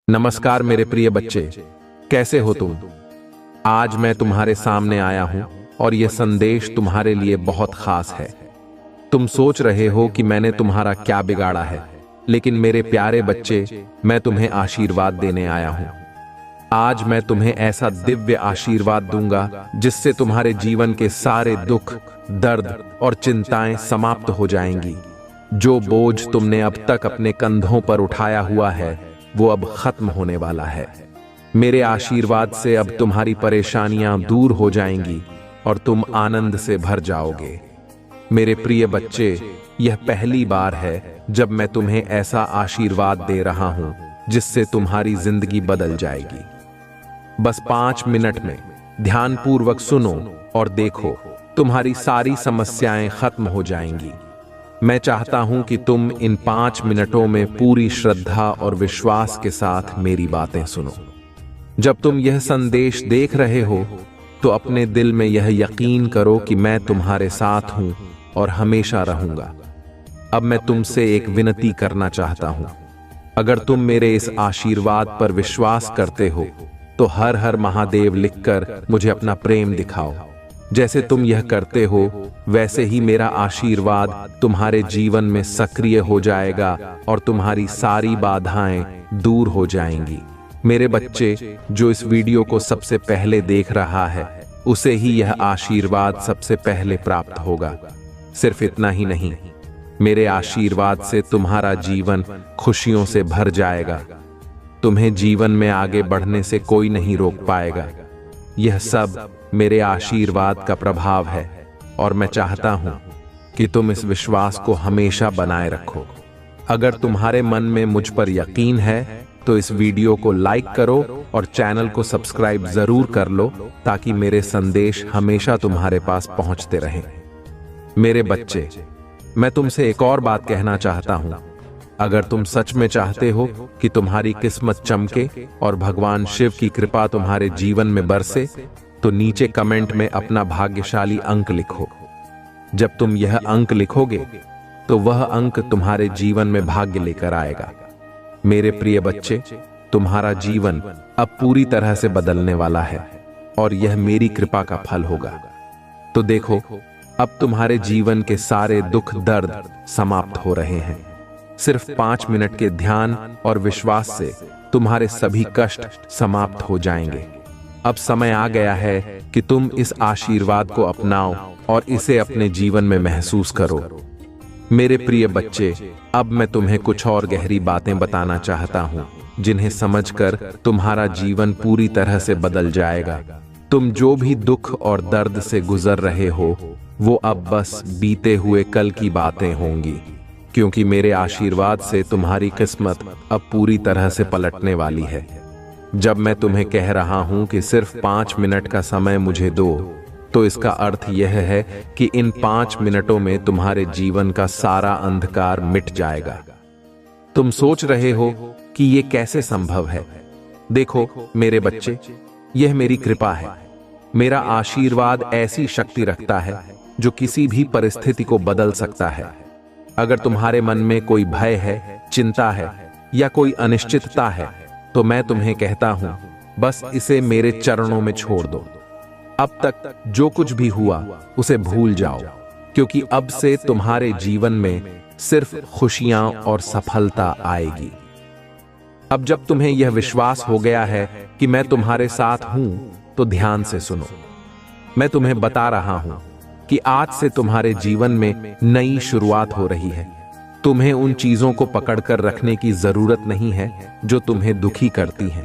नमस्कार मेरे प्रिय बच्चे, कैसे हो तुम। आज मैं तुम्हारे सामने आया हूं और यह संदेश तुम्हारे लिए बहुत खास है। तुम सोच रहे हो कि मैंने तुम्हारा क्या बिगाड़ा है, लेकिन मेरे प्यारे बच्चे, मैं तुम्हें आशीर्वाद देने आया हूं। आज मैं तुम्हें ऐसा दिव्य आशीर्वाद दूंगा जिससे तुम्हारे जीवन के सारे दुख, दर्द और चिंताएं समाप्त हो जाएंगी। जो बोझ तुमने अब तक अपने कंधों पर उठाया हुआ है, वो अब खत्म होने वाला है। मेरे आशीर्वाद से अब तुम्हारी परेशानियां दूर हो जाएंगी और तुम आनंद से भर जाओगे। मेरे प्रिय बच्चे, यह पहली बार है जब मैं तुम्हें ऐसा आशीर्वाद दे रहा हूं जिससे तुम्हारी जिंदगी बदल जाएगी। बस 5 मिनट में ध्यानपूर्वक सुनो और देखो, तुम्हारी सारी समस्याएं खत्म हो जाएंगी। मैं चाहता हूं कि तुम इन 5 मिनटों में पूरी श्रद्धा और विश्वास के साथ मेरी बातें सुनो। जब तुम यह संदेश देख रहे हो तो अपने दिल में यह यकीन करो कि मैं तुम्हारे साथ हूं और हमेशा रहूंगा। अब मैं तुमसे एक विनती करना चाहता हूं। अगर तुम मेरे इस आशीर्वाद पर विश्वास करते हो तो हर हर महादेव लिखकर मुझे अपना प्रेम दिखाओ। जैसे तुम यह करते हो, वैसे ही मेरा आशीर्वाद तुम्हारे जीवन में सक्रिय हो जाएगा और तुम्हारी सारी बाधाएं दूर हो जाएंगी। मेरे बच्चे, जो इस वीडियो को सबसे पहले देख रहा है, उसे ही यह आशीर्वाद सबसे पहले प्राप्त होगा। सिर्फ इतना ही नहीं, मेरे आशीर्वाद से तुम्हारा जीवन खुशियों से भर जाएगा। तुम्हें जीवन में आगे बढ़ने से कोई नहीं रोक पाएगा। यह सब मेरे आशीर्वाद का प्रभाव है और मैं चाहता हूं कि तुम इस विश्वास को हमेशा बनाए रखो। अगर तुम्हारे मन में मुझ पर यकीन है तो इस वीडियो को लाइक करो और चैनल को सब्सक्राइब जरूर कर लो, ताकि मेरे संदेश हमेशा तुम्हारे पास पहुंचते रहें। मेरे बच्चे, मैं तुमसे एक और बात कहना चाहता हूं। अगर तुम सच में चाहते हो कि तुम्हारी किस्मत चमके और भगवान शिव की कृपा तुम्हारे जीवन में बरसे, तो नीचे कमेंट में अपना भाग्यशाली अंक लिखो। जब तुम यह अंक लिखोगे तो वह अंक तुम्हारे जीवन में भाग्य लेकर आएगा। मेरे प्रिय बच्चे, तुम्हारा जीवन अब पूरी तरह से बदलने वाला है और यह मेरी कृपा का फल होगा। तो देखो, अब तुम्हारे जीवन के सारे दुख दर्द समाप्त हो रहे हैं। सिर्फ 5 मिनट के ध्यान और विश्वास से तुम्हारे सभी कष्ट समाप्त हो जाएंगे। अब समय आ गया है कि तुम इस आशीर्वाद को अपनाओ और इसे अपने जीवन में महसूस करो। मेरे प्रिय बच्चे, अब मैं तुम्हें कुछ और गहरी बातें बताना चाहता हूं, जिन्हें समझकर तुम्हारा जीवन पूरी तरह से बदल जाएगा। तुम जो भी दुख और दर्द से गुजर रहे हो, वो अब बस बीते हुए कल की बातें होंगी, क्योंकि मेरे आशीर्वाद से तुम्हारी किस्मत अब पूरी तरह से पलटने वाली है। जब मैं तुम्हें कह रहा हूं कि सिर्फ 5 मिनट का समय मुझे दो, तो इसका अर्थ यह है कि इन 5 मिनटों में तुम्हारे जीवन का सारा अंधकार मिट जाएगा। तुम सोच रहे हो कि यह कैसे संभव है। देखो मेरे बच्चे, यह मेरी कृपा है। मेरा आशीर्वाद ऐसी शक्ति रखता है जो किसी भी परिस्थिति को बदल सकता है। अगर तुम्हारे मन में कोई भय है, चिंता है या कोई अनिश्चितता है, तो मैं तुम्हें कहता हूं, बस इसे मेरे चरणों में छोड़ दो। अब तक जो कुछ भी हुआ उसे भूल जाओ, क्योंकि अब से तुम्हारे जीवन में सिर्फ खुशियां और सफलता आएगी। अब जब तुम्हें यह विश्वास हो गया है कि मैं तुम्हारे साथ हूं, तो ध्यान से सुनो। मैं तुम्हें बता रहा हूं कि आज से तुम्हारे जीवन में नई शुरुआत हो रही है। तुम्हें उन चीजों को पकड़कर रखने की जरूरत नहीं है जो तुम्हें दुखी करती हैं।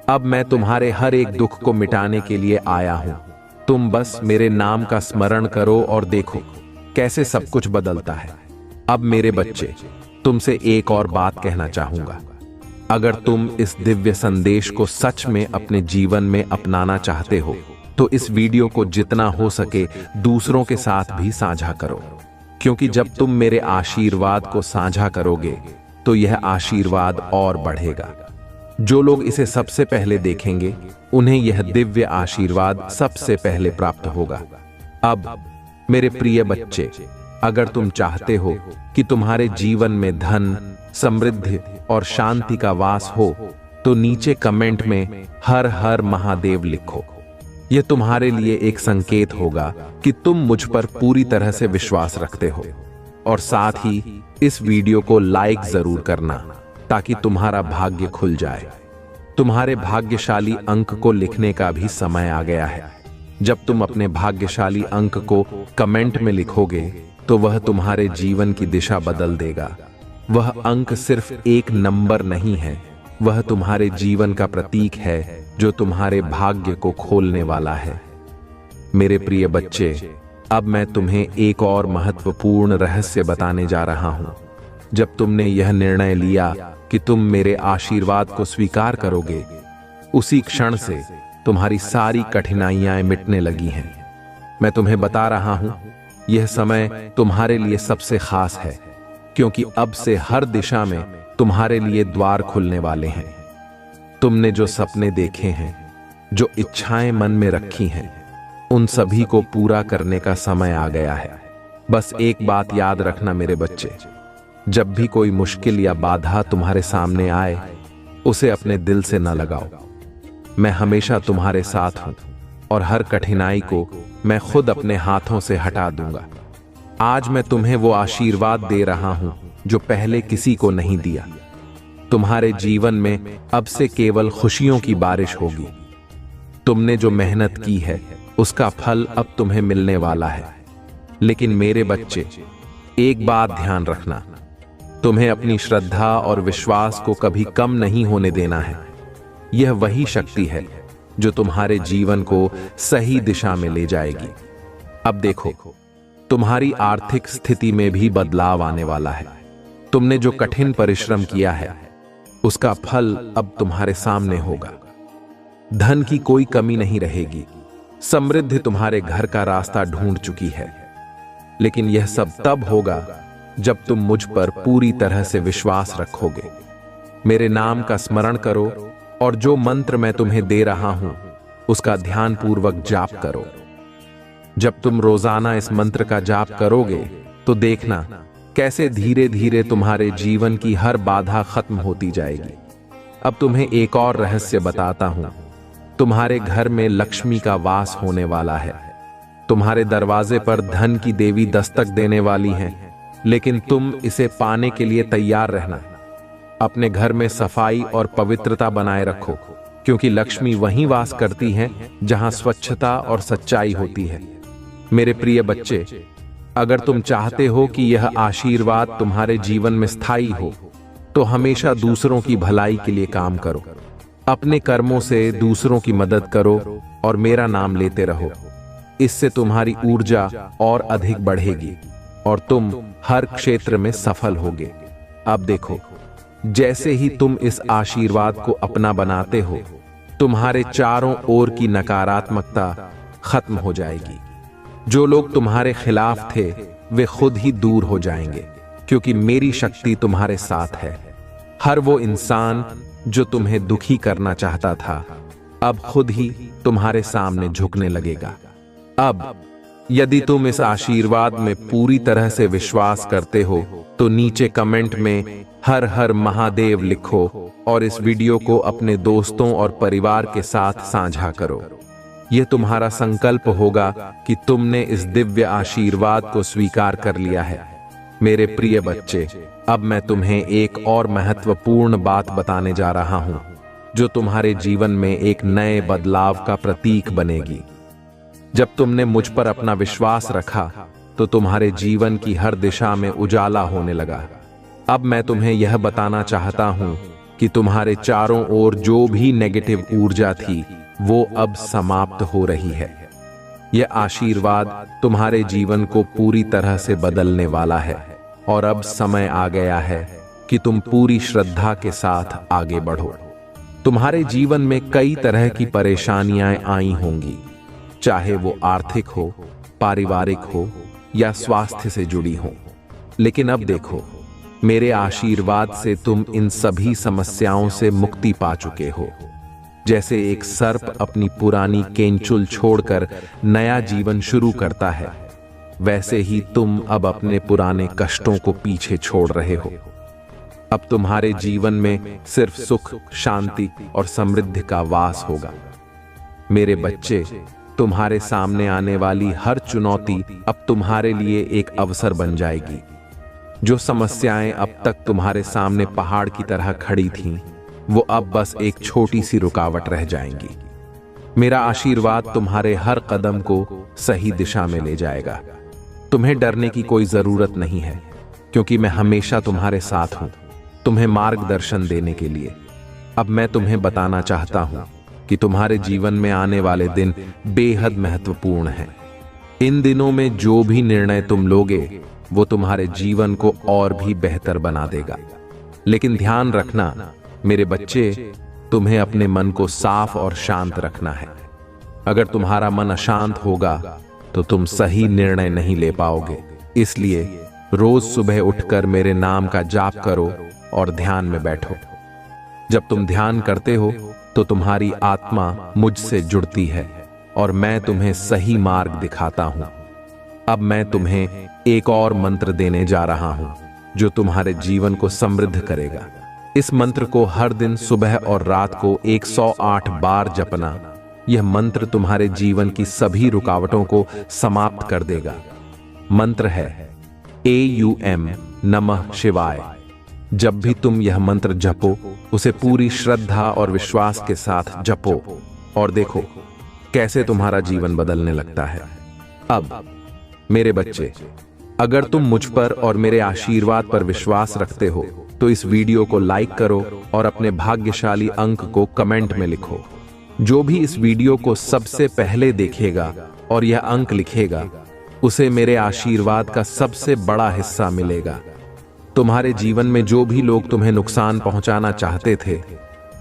अब मैं तुम्हारे हर एक दुख को मिटाने के लिए आया हूं। तुम बस मेरे नाम का स्मरण करो और देखो कैसे सब कुछ बदलता है। अब मेरे बच्चे, तुमसे एक और बात कहना चाहूंगा। अगर तुम इस दिव्य संदेश को सच में अपने जीवन में अपनाना चाहते हो, तो इस वीडियो को जितना हो सके दूसरों के साथ भी साझा करो, क्योंकि जब तुम मेरे आशीर्वाद को साझा करोगे तो यह आशीर्वाद और बढ़ेगा। जो लोग इसे सबसे पहले देखेंगे, उन्हें यह दिव्य आशीर्वाद सबसे पहले प्राप्त होगा। अब मेरे प्रिय बच्चे, अगर तुम चाहते हो कि तुम्हारे जीवन में धन, समृद्धि और शांति का वास हो, तो नीचे कमेंट में हर हर महादेव लिखो। यह तुम्हारे लिए एक संकेत होगा कि तुम मुझ पर पूरी तरह से विश्वास रखते हो। और साथ ही इस वीडियो को लाइक जरूर करना ताकि तुम्हारा भाग्य खुल जाए। तुम्हारे भाग्यशाली अंक को लिखने का भी समय आ गया है। जब तुम अपने भाग्यशाली अंक को कमेंट में लिखोगे तो वह तुम्हारे जीवन की दिशा बदल देगा। वह अंक सिर्फ एक नंबर नहीं है, वह तुम्हारे जीवन का प्रतीक है जो तुम्हारे भाग्य को खोलने वाला है। मेरे प्रिय बच्चे, अब मैं तुम्हें एक और महत्वपूर्ण रहस्य बताने जा रहा हूं। जब तुमने यह निर्णय लिया कि तुम मेरे आशीर्वाद को स्वीकार करोगे, उसी क्षण से तुम्हारी सारी कठिनाइयां मिटने लगी हैं। मैं तुम्हें बता रहा हूं, यह समय तुम्हारे लिए सबसे खास है, क्योंकि अब से हर दिशा में तुम्हारे लिए द्वार खुलने वाले हैं। तुमने जो सपने देखे हैं, जो इच्छाएं मन में रखी हैं, उन सभी को पूरा करने का समय आ गया है। बस एक बात याद रखना मेरे बच्चे, जब भी कोई मुश्किल या बाधा तुम्हारे सामने आए, उसे अपने दिल से न लगाओ। मैं हमेशा तुम्हारे साथ हूं और हर कठिनाई को मैं खुद अपने हाथों से हटा दूंगा। आज मैं तुम्हें वो आशीर्वाद दे रहा हूं जो पहले किसी को नहीं दिया। तुम्हारे जीवन में अब से केवल खुशियों की बारिश होगी। तुमने जो मेहनत की है उसका फल अब तुम्हें मिलने वाला है। लेकिन मेरे बच्चे, एक बात ध्यान रखना, तुम्हें अपनी श्रद्धा और विश्वास को कभी कम नहीं होने देना है। यह वही शक्ति है जो तुम्हारे जीवन को सही दिशा में ले जाएगी। अब देखो, तुम्हारी आर्थिक स्थिति में भी बदलाव आने वाला है। तुमने जो कठिन परिश्रम किया है उसका फल अब तुम्हारे सामने होगा। धन की कोई कमी नहीं रहेगी। समृद्धि तुम्हारे घर का रास्ता ढूंढ चुकी है। लेकिन यह सब तब होगा जब तुम मुझ पर पूरी तरह से विश्वास रखोगे। मेरे नाम का स्मरण करो और जो मंत्र मैं तुम्हें दे रहा हूं उसका ध्यानपूर्वक जाप करो। जब तुम रोजाना इस मंत्र का जाप करोगे तो देखना कैसे धीरे धीरे तुम्हारे जीवन की हर बाधा खत्म होती जाएगी। अब तुम्हें एक और रहस्य बताता हूं। तुम्हारे घर में लक्ष्मी का वास होने वाला है। तुम्हारे दरवाजे पर धन की देवी दस्तक देने वाली हैं, लेकिन तुम इसे पाने के लिए तैयार रहना। अपने घर में सफाई और पवित्रता बनाए रखो, क्योंकि लक्ष्मी वहीं वास करती हैं जहां स्वच्छता और सच्चाई होती है। मेरे प्रिय बच्चे, अगर तुम चाहते हो कि यह आशीर्वाद तुम्हारे जीवन में स्थायी हो, तो हमेशा दूसरों की भलाई के लिए काम करो। अपने कर्मों से दूसरों की मदद करो और मेरा नाम लेते रहो। इससे तुम्हारी ऊर्जा और अधिक बढ़ेगी और तुम हर क्षेत्र में सफल होगे। अब देखो, जैसे ही तुम इस आशीर्वाद को अपना बनाते हो, तुम्हारे चारों ओर की नकारात्मकता खत्म हो जाएगी। जो लोग तुम्हारे खिलाफ थे वे खुद ही दूर हो जाएंगे, क्योंकि मेरी शक्ति तुम्हारे साथ है। हर वो इंसान जो तुम्हें दुखी करना चाहता था, अब खुद ही तुम्हारे सामने झुकने लगेगा। अब यदि तुम इस आशीर्वाद में पूरी तरह से विश्वास करते हो तो नीचे कमेंट में हर हर महादेव लिखो और इस वीडियो को अपने दोस्तों और परिवार के साथ साझा करो। यह तुम्हारा संकल्प होगा कि तुमने इस दिव्य आशीर्वाद को स्वीकार कर लिया है। मेरे प्रिय बच्चे, अब मैं तुम्हें एक और महत्वपूर्ण बात बताने जा रहा हूं, जो तुम्हारे जीवन में एक नए बदलाव का प्रतीक बनेगी। जब तुमने मुझ पर अपना विश्वास रखा तो तुम्हारे जीवन की हर दिशा में उजाला होने लगा। अब मैं तुम्हें यह बताना चाहता हूं कि तुम्हारे चारों ओर जो भी नेगेटिव ऊर्जा थी वो अब समाप्त हो रही है। यह आशीर्वाद तुम्हारे जीवन को पूरी तरह से बदलने वाला है और अब समय आ गया है कि तुम पूरी श्रद्धा के साथ आगे बढ़ो। तुम्हारे जीवन में कई तरह की परेशानियां आई होंगी, चाहे वो आर्थिक हो, पारिवारिक हो या स्वास्थ्य से जुड़ी हो। लेकिन अब देखो, मेरे आशीर्वाद से तुम इन सभी समस्याओं से मुक्ति पा चुके हो। जैसे एक सर्प अपनी पुरानी केंचुल छोड़कर नया जीवन शुरू करता है, वैसे ही तुम अब अपने पुराने कष्टों को पीछे छोड़ रहे हो। अब तुम्हारे जीवन में सिर्फ सुख, शांति और समृद्धि का वास होगा। मेरे बच्चे, तुम्हारे सामने आने वाली हर चुनौती अब तुम्हारे लिए एक अवसर बन जाएगी। जो समस्याएं अब तक तुम्हारे सामने पहाड़ की तरह खड़ी थीं, वो अब बस एक छोटी सी रुकावट रह जाएंगी। मेरा आशीर्वाद तुम्हारे हर कदम को सही दिशा में ले जाएगा। तुम्हें डरने की कोई जरूरत नहीं है, क्योंकि मैं हमेशा तुम्हारे साथ हूं, तुम्हें मार्गदर्शन देने के लिए। अब मैं तुम्हें बताना चाहता हूं कि तुम्हारे जीवन में आने वाले दिन बेहद महत्वपूर्ण हैं। इन दिनों में जो भी निर्णय तुम लोगे, वो तुम्हारे जीवन को और भी बेहतर बना देगा। लेकिन ध्यान रखना मेरे बच्चे, तुम्हें अपने मन को साफ और शांत रखना है। अगर तुम्हारा मन अशांत होगा तो तुम सही निर्णय नहीं ले पाओगे। इसलिए रोज सुबह उठकर मेरे नाम का जाप करो और ध्यान में बैठो। जब तुम ध्यान करते हो तो तुम्हारी आत्मा मुझसे जुड़ती है और मैं तुम्हें सही मार्ग दिखाता हूं। अब मैं तुम्हें एक और मंत्र देने जा रहा हूं, जो तुम्हारे जीवन को समृद्ध करेगा। इस मंत्र को हर दिन सुबह और रात को 108 बार जपना। यह मंत्र तुम्हारे जीवन की सभी रुकावटों को समाप्त कर देगा। मंत्र है AUM नमः शिवाय। जब भी तुम यह मंत्र जपो, उसे पूरी श्रद्धा और विश्वास के साथ जपो और देखो कैसे तुम्हारा जीवन बदलने लगता है। अब मेरे बच्चे, अगर तुम मुझ पर और मेरे आशीर्वाद पर विश्वास रखते हो तो इस वीडियो को लाइक करो और अपने भाग्यशाली अंक को कमेंट में लिखो। जो भी इस वीडियो को सबसे पहले देखेगा और यह अंक लिखेगा, उसे मेरे आशीर्वाद का सबसे बड़ा हिस्सा मिलेगा। तुम्हारे जीवन में जो भी लोग तुम्हें नुकसान पहुंचाना चाहते थे,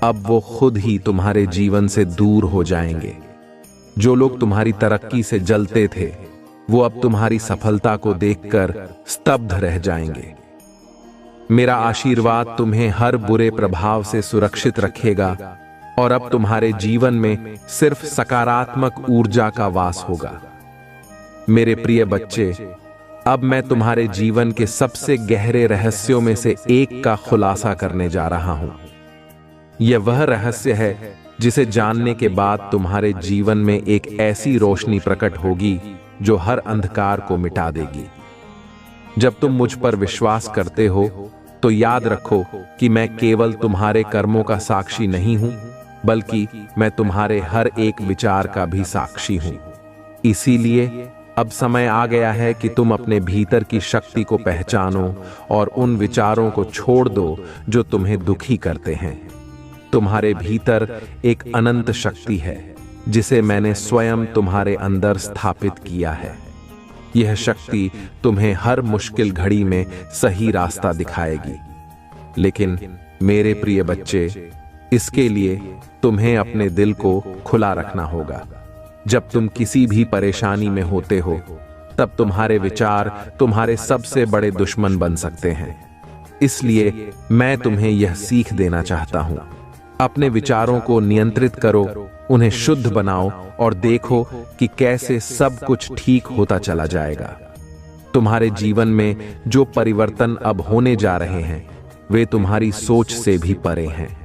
अब वो खुद ही तुम्हारे जीवन से दूर हो जाएंगे। जो लोग तुम्हारी तरक्की से जलते थे, वो अब तुम्हारी सफलता को देखकर स्तब्ध रह जाएंगे। मेरा आशीर्वाद तुम्हें हर बुरे प्रभाव से सुरक्षित रखेगा और अब तुम्हारे जीवन में सिर्फ सकारात्मक ऊर्जा का वास होगा। मेरे प्रिय बच्चे, अब मैं तुम्हारे जीवन के सबसे गहरे रहस्यों में से एक का खुलासा करने जा रहा हूं। यह वह रहस्य है जिसे जानने के बाद तुम्हारे जीवन में एक ऐसी रोशनी प्रकट होगी जो हर अंधकार को मिटा देगी। जब तुम मुझ पर विश्वास करते हो तो याद रखो कि मैं केवल तुम्हारे कर्मों का साक्षी नहीं हूं, बल्कि मैं तुम्हारे हर एक विचार का भी साक्षी हूं। इसीलिए अब समय आ गया है कि तुम अपने भीतर की शक्ति को पहचानो और उन विचारों को छोड़ दो जो तुम्हें दुखी करते हैं। तुम्हारे भीतर एक अनंत शक्ति है जिसे मैंने स्वयं तुम्हारे अंदर स्थापित किया है। यह शक्ति तुम्हें हर मुश्किल घड़ी में सही रास्ता दिखाएगी। लेकिन मेरे प्रिय बच्चे, इसके लिए तुम्हें अपने दिल को खुला रखना होगा। जब तुम किसी भी परेशानी में होते हो, तब तुम्हारे विचार तुम्हारे सबसे बड़े दुश्मन बन सकते हैं। इसलिए मैं तुम्हें यह सीख देना चाहता हूं। अपने विचारों को नियंत्रित करो, उन्हें शुद्ध बनाओ और देखो कि कैसे सब कुछ ठीक होता चला जाएगा। तुम्हारे जीवन में जो परिवर्तन अब होने जा रहे हैं, वे तुम्हारी सोच से भी परे हैं।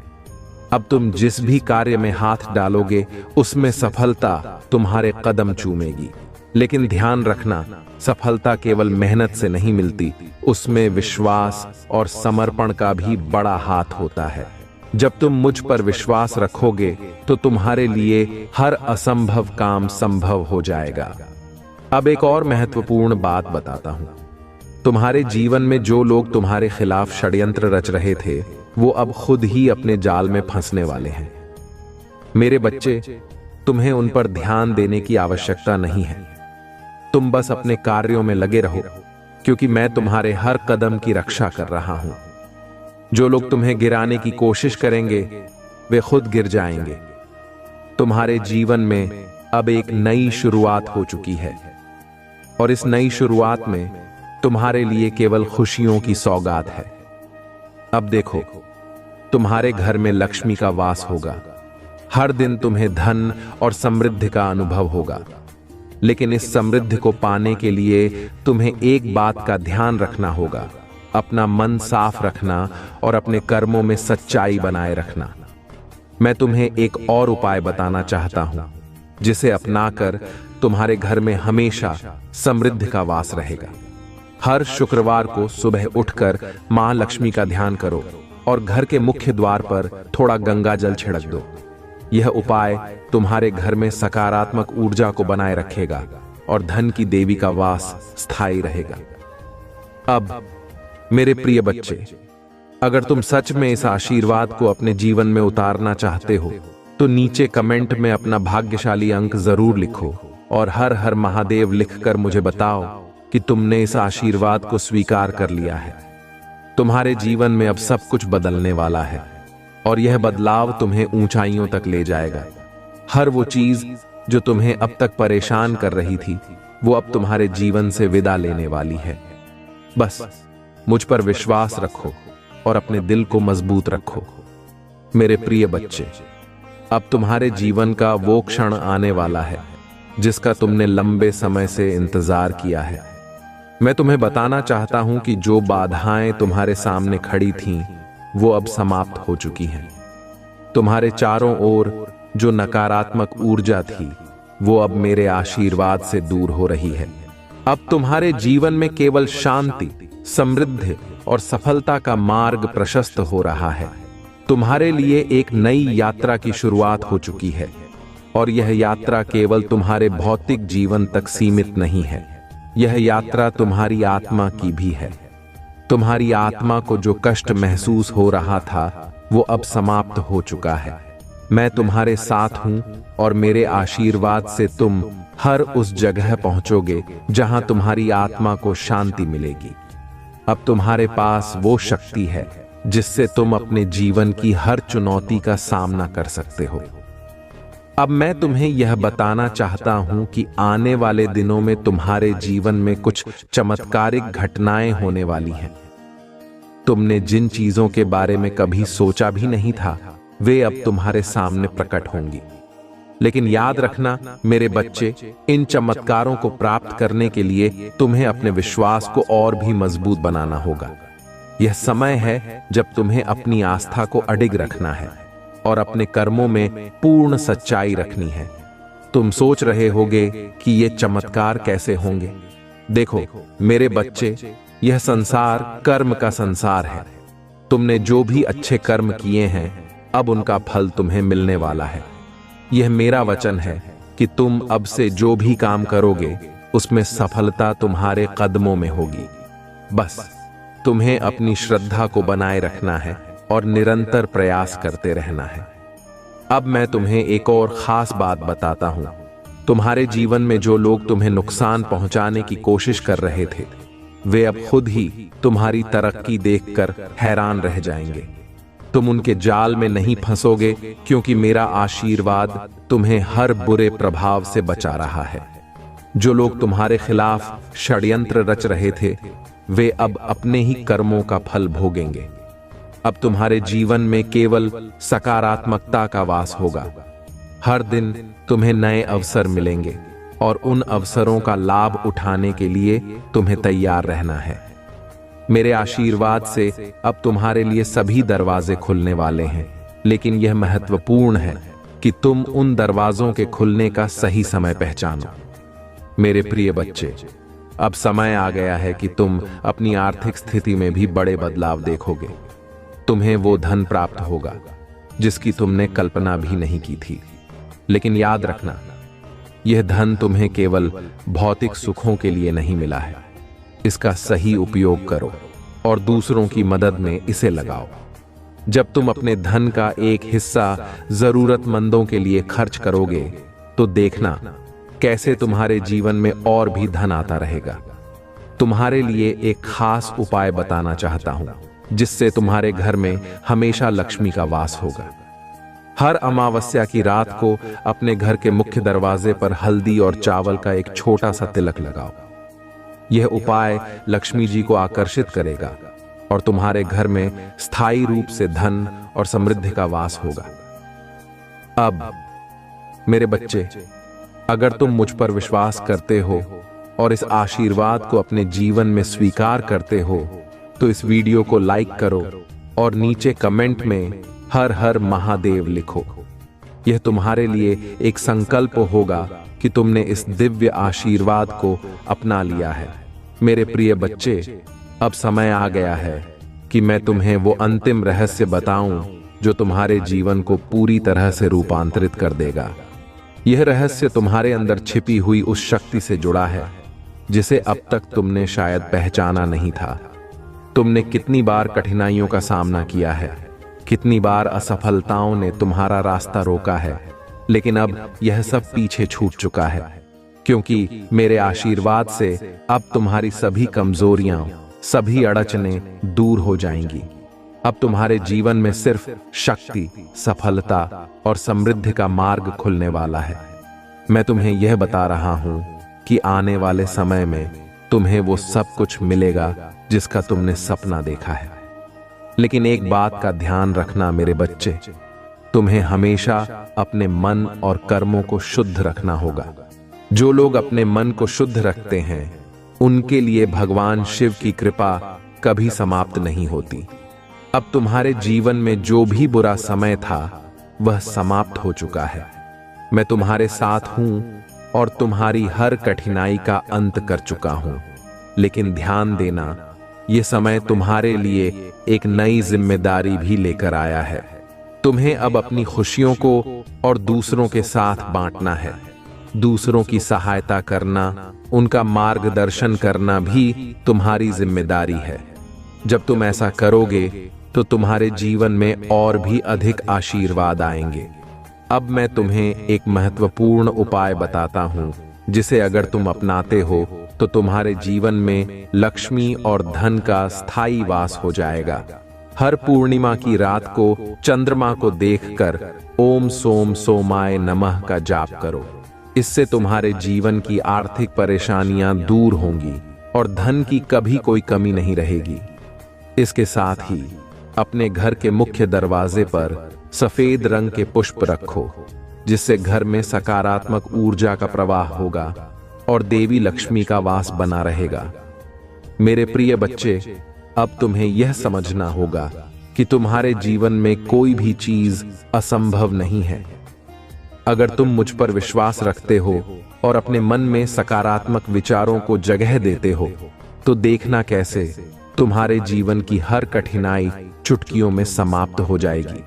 अब तुम जिस भी कार्य में हाथ डालोगे, उसमें सफलता तुम्हारे कदम चूमेगी। लेकिन ध्यान रखना, सफलता केवल मेहनत से नहीं मिलती, उसमें विश्वास और समर्पण का भी बड़ा हाथ होता है। जब तुम मुझ पर विश्वास रखोगे तो तुम्हारे लिए हर असंभव काम संभव हो जाएगा। अब एक और महत्वपूर्ण बात बताता हूं। तुम्हारे जीवन में जो लोग तुम्हारे खिलाफ षड्यंत्र रच रहे थे, वो अब खुद ही अपने जाल में फंसने वाले हैं। मेरे बच्चे, तुम्हें उन पर ध्यान देने की आवश्यकता नहीं है। तुम बस अपने कार्यों में लगे रहो, क्योंकि मैं तुम्हारे हर कदम की रक्षा कर रहा हूं। जो लोग तुम्हें गिराने की कोशिश करेंगे, वे खुद गिर जाएंगे। तुम्हारे जीवन में अब एक नई शुरुआत हो चुकी है और इस नई शुरुआत में तुम्हारे लिए केवल खुशियों की सौगात है। अब देखो, तुम्हारे घर में लक्ष्मी का वास होगा। हर दिन तुम्हें धन और समृद्धि का अनुभव होगा। लेकिन इस समृद्धि को पाने के लिए तुम्हें एक बात का ध्यान रखना होगा। अपना मन साफ रखना और अपने कर्मों में सच्चाई बनाए रखना। मैं तुम्हें एक और उपाय बताना चाहता हूं, जिसे अपनाकर तुम्हारे घर में हमेशा समृद्धि का वास रहेगा। हर शुक्रवार को सुबह उठकर मां लक्ष्मी का ध्यान करो और घर के मुख्य द्वार पर थोड़ा गंगा जल छिड़क दो। यह उपाय तुम्हारे घर में सकारात्मक ऊर्जा को बनाए रखेगा और धन की देवी का वास स्थायी रहेगा। अब मेरे प्रिय बच्चे, अगर तुम सच में इस आशीर्वाद को अपने जीवन में उतारना चाहते हो तो नीचे कमेंट में अपना भाग्यशाली अंक जरूर लिखो और हर हर महादेव लिखकर मुझे बताओ कि तुमने इस आशीर्वाद को स्वीकार कर लिया है। तुम्हारे जीवन में अब सब कुछ बदलने वाला है और यह बदलाव तुम्हें ऊंचाइयों तक ले जाएगा। हर वो चीज जो तुम्हें अब तक परेशान कर रही थी, वो अब तुम्हारे जीवन से विदा लेने वाली है। बस मुझ पर विश्वास रखो और अपने दिल को मजबूत रखो। मेरे प्रिय बच्चे, अब तुम्हारे जीवन का वो क्षण आने वाला है जिसका तुमने लंबे समय से इंतजार किया है। मैं तुम्हें बताना चाहता हूं कि जो बाधाएं तुम्हारे सामने खड़ी थीं, वो अब समाप्त हो चुकी हैं। तुम्हारे चारों ओर जो नकारात्मक ऊर्जा थी, वो अब मेरे आशीर्वाद से दूर हो रही है। अब तुम्हारे जीवन में केवल शांति, समृद्धि और सफलता का मार्ग प्रशस्त हो रहा है। तुम्हारे लिए एक नई यात्रा की शुरुआत हो चुकी है और यह यात्रा केवल तुम्हारे भौतिक जीवन तक सीमित नहीं है। यह यात्रा तुम्हारी आत्मा की भी है। तुम्हारी आत्मा को जो कष्ट महसूस हो रहा था, वो अब समाप्त हो चुका है। मैं तुम्हारे साथ हूं और मेरे आशीर्वाद से तुम हर उस जगह पहुंचोगे जहां तुम्हारी आत्मा को शांति मिलेगी। अब तुम्हारे पास वो शक्ति है जिससे तुम अपने जीवन की हर चुनौती का सामना कर सकते हो। अब मैं तुम्हें यह बताना चाहता हूं कि आने वाले दिनों में तुम्हारे जीवन में कुछ चमत्कारिक घटनाएं होने वाली हैं। तुमने जिन चीजों के बारे में कभी सोचा भी नहीं था, वे अब तुम्हारे सामने प्रकट होंगी। लेकिन याद रखना मेरे बच्चे, इन चमत्कारों को प्राप्त करने के लिए तुम्हें अपने विश्वास को और भी मजबूत बनाना होगा। यह समय है जब तुम्हें अपनी आस्था को अडिग रखना है और अपने कर्मों में पूर्ण सच्चाई रखनी है। तुम सोच रहे होगे कि ये चमत्कार कैसे होंगे। देखो मेरे बच्चे, यह संसार कर्म का संसार है। तुमने जो भी अच्छे कर्म किए हैं, अब उनका फल तुम्हें मिलने वाला है। यह मेरा वचन है कि तुम अब से जो भी काम करोगे, उसमें सफलता तुम्हारे कदमों में होगी। बस तुम्हें अपनी श्रद्धा को बनाए रखना है और निरंतर प्रयास करते रहना है। अब मैं तुम्हें एक और खास बात बताता हूं। तुम्हारे जीवन में जो लोग तुम्हें नुकसान पहुंचाने की कोशिश कर रहे थे, वे अब खुद ही तुम्हारी तरक्की देखकर हैरान रह जाएंगे। तुम उनके जाल में नहीं फंसोगे, क्योंकि मेरा आशीर्वाद तुम्हें हर बुरे प्रभाव से बचा रहा है। जो लोग तुम्हारे खिलाफ षड्यंत्र रच रहे थे, वे अब अपने ही कर्मों का फल भोगेंगे। अब तुम्हारे जीवन में केवल सकारात्मकता का वास होगा। हर दिन तुम्हें नए अवसर मिलेंगे और उन अवसरों का लाभ उठाने के लिए तुम्हें तैयार रहना है। मेरे आशीर्वाद से अब तुम्हारे लिए सभी दरवाजे खुलने वाले हैं, लेकिन यह महत्वपूर्ण है कि तुम उन दरवाजों के खुलने का सही समय पहचानो। मेरे प्रिय बच्चे, अब समय आ गया है कि तुम अपनी आर्थिक स्थिति में भी बड़े बदलाव देखोगे। तुम्हें वो धन प्राप्त होगा जिसकी तुमने कल्पना भी नहीं की थी। लेकिन याद रखना, यह धन तुम्हें केवल भौतिक सुखों के लिए नहीं मिला है। इसका सही उपयोग करो और दूसरों की मदद में इसे लगाओ। जब तुम अपने धन का एक हिस्सा जरूरतमंदों के लिए खर्च करोगे, तो देखना कैसे तुम्हारे जीवन में और भी धन आता रहेगा। तुम्हारे लिए एक खास उपाय बताना चाहता हूं, जिससे तुम्हारे घर में हमेशा लक्ष्मी का वास होगा। हर अमावस्या की रात को अपने घर के मुख्य दरवाजे पर हल्दी और चावल का एक छोटा सा तिलक लगाओ। यह उपाय लक्ष्मी जी को आकर्षित करेगा और तुम्हारे घर में स्थायी रूप से धन और समृद्धि का वास होगा। अब मेरे बच्चे, अगर तुम मुझ पर विश्वास करते हो और इस आशीर्वाद को अपने जीवन में स्वीकार करते हो, तो इस वीडियो को लाइक करो और नीचे कमेंट में हर हर महादेव लिखो। यह तुम्हारे लिए एक संकल्प होगा कि तुमने इस दिव्य आशीर्वाद को अपना लिया है। मेरे प्रिय बच्चे, अब समय आ गया है कि मैं तुम्हें वो अंतिम रहस्य बताऊं जो तुम्हारे जीवन को पूरी तरह से रूपांतरित कर देगा। यह रहस्य तुम्हारे अंदर छिपी हुई उस शक्ति से जुड़ा है जिसे अब तक तुमने शायद पहचाना नहीं था। तुमने कितनी बार कठिनाइयों का सामना किया है, कितनी बार असफलताओं ने तुम्हारा रास्ता रोका है, लेकिन अब यह सब पीछे छूट चुका है, क्योंकि मेरे आशीर्वाद से अब तुम्हारी सभी कमजोरियां, सभी अड़चनें दूर हो जाएंगी। अब तुम्हारे जीवन में सिर्फ शक्ति, सफलता और समृद्धि का मार्ग खुलने वाला है। मैं तुम्हें यह बता रहा हूं कि आने वाले समय में तुम्हें वो सब कुछ मिलेगा जिसका तुमने सपना देखा है। लेकिन एक बात का ध्यान रखना मेरे बच्चे, तुम्हें हमेशा अपने मन और कर्मों को शुद्ध रखना होगा। जो लोग अपने मन को शुद्ध रखते हैं उनके लिए भगवान शिव की कृपा कभी समाप्त नहीं होती। अब तुम्हारे जीवन में जो भी बुरा समय था वह समाप्त हो चुका है। मैं तुम्हारे साथ हूं और तुम्हारी हर कठिनाई का अंत कर चुका हूं। लेकिन ध्यान देना, यह समय तुम्हारे लिए एक नई जिम्मेदारी भी लेकर आया है। तुम्हें अब अपनी खुशियों को और दूसरों के साथ बांटना है। दूसरों की सहायता करना, उनका मार्गदर्शन करना भी तुम्हारी जिम्मेदारी है। जब तुम ऐसा करोगे तो तुम्हारे जीवन में और भी अधिक आशीर्वाद आएंगे। अब मैं तुम्हें एक महत्वपूर्ण उपाय बताता हूं, जिसे अगर तुम अपनाते हो तो तुम्हारे जीवन में लक्ष्मी और धन का स्थायी वास हो जाएगा। हर पूर्णिमा की रात को चंद्रमा को देखकर ओम सोम सोमाय नमः का जाप करो। इससे तुम्हारे जीवन की आर्थिक परेशानियां दूर होंगी और धन की कभी कोई कमी नहीं रहेगी। इसके साथ ही अपने घर के मुख्य दरवाजे पर सफेद रंग के पुष्प रखो, जिससे घर में सकारात्मक ऊर्जा का प्रवाह होगा और देवी लक्ष्मी का वास बना रहेगा। मेरे प्रिय बच्चे, अब तुम्हें यह समझना होगा कि तुम्हारे जीवन में कोई भी चीज असंभव नहीं है। अगर तुम मुझ पर विश्वास रखते हो और अपने मन में सकारात्मक विचारों को जगह देते हो, तो देखना कैसे तुम्हारे जीवन की हर कठिनाई चुटकियों में समाप्त हो जाएगी।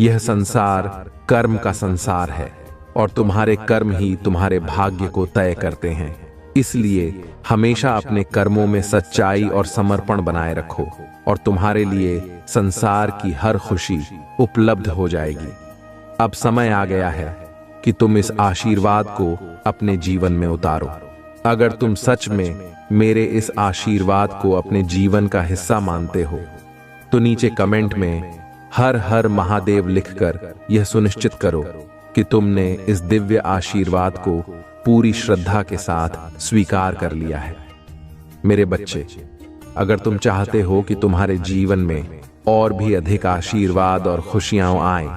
यह संसार कर्म का संसार है और तुम्हारे कर्म ही तुम्हारे भाग्य को तय करते हैं। इसलिए हमेशा अपने कर्मों में सच्चाई और समर्पण बनाए रखो और तुम्हारे लिए संसार की हर खुशी उपलब्ध हो जाएगी। अब समय आ गया है कि तुम इस आशीर्वाद को अपने जीवन में उतारो। अगर तुम सच में मेरे इस आशीर्वाद को अपने जीवन का हिस्सा मानते हो तो नीचे कमेंट में हर हर महादेव लिखकर यह सुनिश्चित करो कि तुमने इस दिव्य आशीर्वाद को पूरी श्रद्धा के साथ स्वीकार कर लिया है। मेरे बच्चे, अगर तुम चाहते हो कि तुम्हारे जीवन में और भी अधिक आशीर्वाद और खुशियां आएं,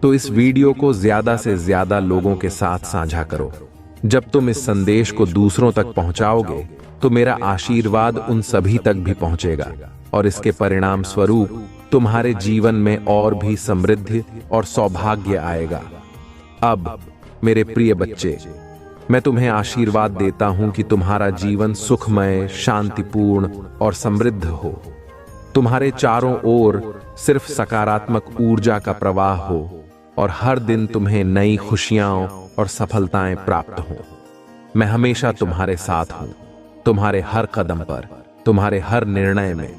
तो इस वीडियो को ज्यादा से ज्यादा लोगों के साथ साझा करो। जब तुम इस संदेश को दूसरों तक पहुंचाओगे तो मेरा आशीर्वाद उन सभी तक भी पहुंचेगा और इसके परिणाम स्वरूप तुम्हारे जीवन में और भी समृद्धि और सौभाग्य आएगा। अब मेरे प्रिय बच्चे, मैं तुम्हें आशीर्वाद देता हूं कि तुम्हारा जीवन सुखमय, शांतिपूर्ण और समृद्ध हो। तुम्हारे चारों ओर सिर्फ सकारात्मक ऊर्जा का प्रवाह हो और हर दिन तुम्हें नई खुशियां और सफलताएं प्राप्त हो। मैं हमेशा तुम्हारे साथ हूं, तुम्हारे हर कदम पर, तुम्हारे हर निर्णय में।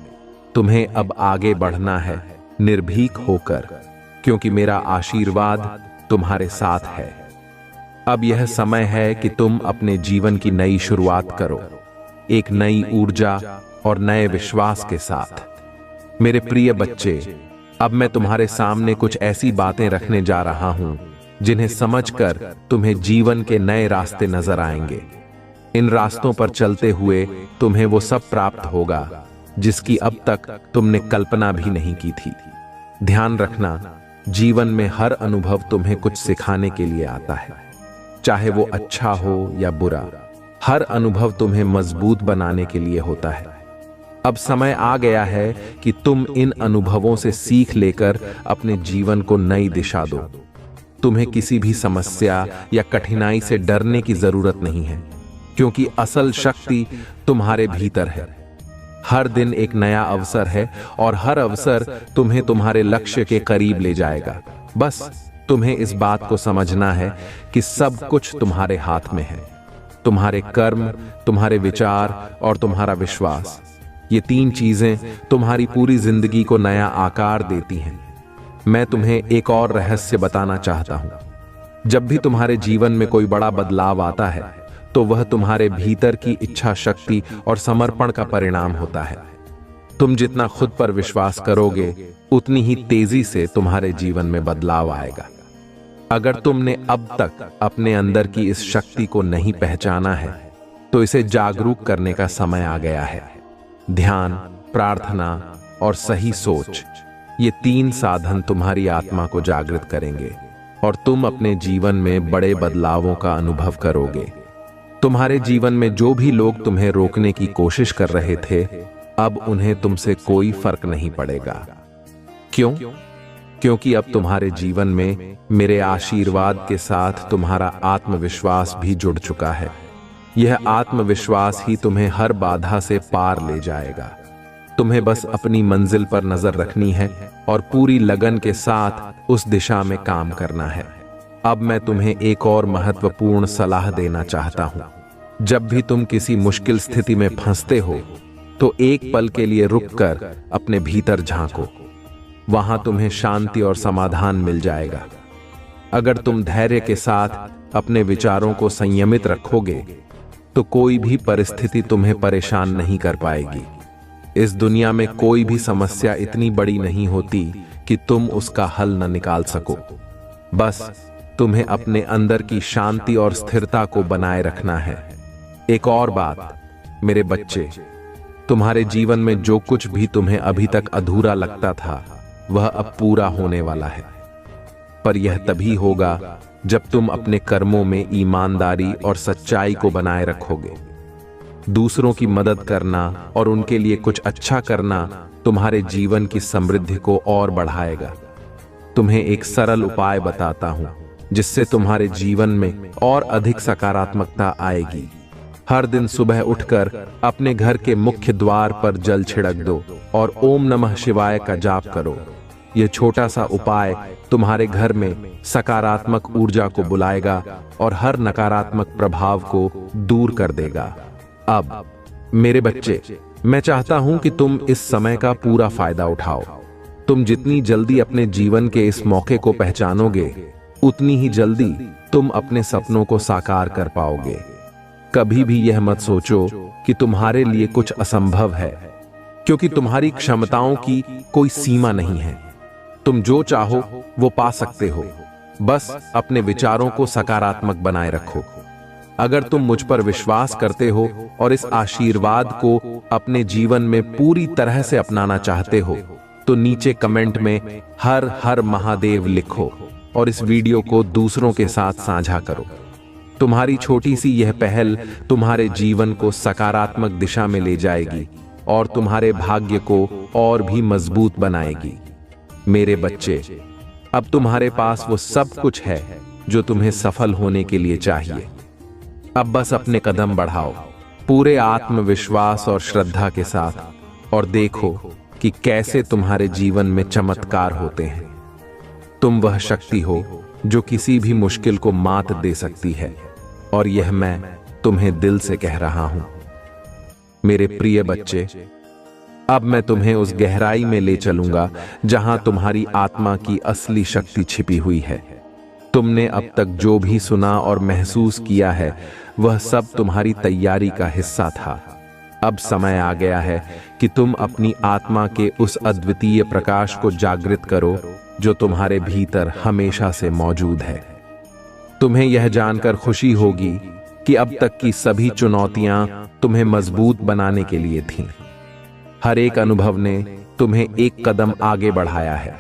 तुम्हें अब आगे बढ़ना है निर्भीक होकर, क्योंकि मेरा आशीर्वाद तुम्हारे साथ है। अब यह समय है कि तुम अपने जीवन की नई शुरुआत करो, एक नई ऊर्जा और नए विश्वास के साथ। मेरे प्रिय बच्चे, अब मैं तुम्हारे सामने कुछ ऐसी बातें रखने जा रहा हूं जिन्हें समझकर तुम्हें जीवन के नए रास्ते नजर आएंगे। इन रास्तों पर चलते हुए तुम्हें वो सब प्राप्त होगा जिसकी अब तक तुमने कल्पना भी नहीं की थी। ध्यान रखना, जीवन में हर अनुभव तुम्हें कुछ सिखाने के लिए आता है, चाहे वो अच्छा हो या बुरा। हर अनुभव तुम्हें मजबूत बनाने के लिए होता है। अब समय आ गया है कि तुम इन अनुभवों से सीख लेकर अपने जीवन को नई दिशा दो। तुम्हें किसी भी समस्या या कठिनाई से डरने की जरूरत नहीं है, क्योंकि असल शक्ति तुम्हारे भीतर है। हर दिन एक नया अवसर है और हर अवसर तुम्हें तुम्हारे लक्ष्य के करीब ले जाएगा। बस तुम्हें इस बात को समझना है कि सब कुछ तुम्हारे हाथ में है। तुम्हारे कर्म, तुम्हारे विचार और तुम्हारा विश्वास, ये तीन चीजें तुम्हारी पूरी जिंदगी को नया आकार देती हैं। मैं तुम्हें एक और रहस्य बताना चाहता हूं। जब भी तुम्हारे जीवन में कोई बड़ा बदलाव आता है, तो वह तुम्हारे भीतर की इच्छा शक्ति और समर्पण का परिणाम होता है। तुम जितना खुद पर विश्वास करोगे, उतनी ही तेजी से तुम्हारे जीवन में बदलाव आएगा। अगर तुमने अब तक अपने अंदर की इस शक्ति को नहीं पहचाना है, तो इसे जागरूक करने का समय आ गया है। ध्यान, प्रार्थना और सही सोच, ये तीन साधन तुम्हारी आत्मा को जागृत करेंगे और तुम अपने जीवन में बड़े बदलावों का अनुभव करोगे। तुम्हारे जीवन में जो भी लोग तुम्हें रोकने की कोशिश कर रहे थे, अब उन्हें तुमसे कोई फर्क नहीं पड़ेगा। क्यों? क्योंकि अब तुम्हारे जीवन में मेरे आशीर्वाद के साथ तुम्हारा आत्मविश्वास भी जुड़ चुका है। यह आत्मविश्वास ही तुम्हें हर बाधा से पार ले जाएगा। तुम्हें बस अपनी मंजिल पर नजर रखनी है और पूरी लगन के साथ उस दिशा में काम करना है। अब मैं तुम्हें एक और महत्वपूर्ण सलाह देना चाहता हूं। जब भी तुम किसी मुश्किल स्थिति में फंसते हो, तो एक पल के लिए रुककर अपने भीतर झांको। वहां तुम्हें शांति और समाधान मिल जाएगा। अगर तुम धैर्य के साथ अपने विचारों को संयमित रखोगे, तो कोई भी परिस्थिति तुम्हें परेशान नहीं कर पाएगी। इस दुनिया में कोई भी समस्या इतनी बड़ी नहीं होती कि तुम उसका हल न निकाल सको। बस तुम्हें अपने अंदर की शांति और स्थिरता को बनाए रखना है। एक और बात, मेरे बच्चे, तुम्हारे जीवन में जो कुछ भी तुम्हें अभी तक अधूरा लगता था, वह अब पूरा होने वाला है। पर यह तभी होगा जब तुम अपने कर्मों में ईमानदारी और सच्चाई को बनाए रखोगे। दूसरों की मदद करना और उनके लिए कुछ अच्छा करना तुम्हारे जीवन की समृद्धि को और बढ़ाएगा। तुम्हें एक सरल उपाय बताता हूं, जिससे तुम्हारे जीवन में और अधिक सकारात्मकता आएगी। हर दिन सुबह उठकर अपने घर के मुख्य द्वार पर जल छिड़क दो और ओम नमः शिवाय का जाप करो। यह छोटा सा उपाय तुम्हारे घर में सकारात्मक ऊर्जा को बुलाएगा और हर नकारात्मक प्रभाव को दूर कर देगा। अब मेरे बच्चे, मैं चाहता हूं कि तुम इस समय का पूरा फायदा उठाओ। तुम जितनी जल्दी अपने जीवन के इस मौके को पहचानोगे, उतनी ही जल्दी तुम अपने सपनों को साकार कर पाओगे। कभी भी यह मत सोचो कि तुम्हारे लिए कुछ असंभव है, क्योंकि तुम्हारी क्षमताओं की कोई सीमा नहीं है। तुम जो चाहो वो पा सकते हो। बस अपने विचारों को सकारात्मक बनाए रखो। अगर तुम मुझ पर विश्वास करते हो और इस आशीर्वाद को अपने जीवन में पूरी तरह से अपनाना चाहते हो, तो नीचे कमेंट में हर हर महादेव लिखो और इस वीडियो को दूसरों के साथ साझा करो। तुम्हारी छोटी सी यह पहल तुम्हारे जीवन को सकारात्मक दिशा में ले जाएगी और तुम्हारे भाग्य को और भी मजबूत बनाएगी। मेरे बच्चे, अब तुम्हारे पास वो सब कुछ है जो तुम्हें सफल होने के लिए चाहिए। अब बस अपने कदम बढ़ाओ पूरे आत्मविश्वास और श्रद्धा के साथ, और देखो कि कैसे तुम्हारे जीवन में चमत्कार होते हैं। तुम वह शक्ति हो जो किसी भी मुश्किल को मात दे सकती है, और यह मैं तुम्हें दिल से कह रहा हूं। मेरे प्रिय बच्चे, अब मैं तुम्हें उस गहराई में ले चलूंगा जहां तुम्हारी आत्मा की असली शक्ति छिपी हुई है। तुमने अब तक जो भी सुना और महसूस किया है, वह सब तुम्हारी तैयारी का हिस्सा था। अब समय आ गया है कि तुम अपनी आत्मा के उस अद्वितीय प्रकाश को जागृत करो जो तुम्हारे भीतर हमेशा से मौजूद है। तुम्हें यह जानकर खुशी होगी कि अब तक की सभी चुनौतियां तुम्हें मजबूत बनाने के लिए थीं। हर एक अनुभव ने तुम्हें एक कदम आगे बढ़ाया है,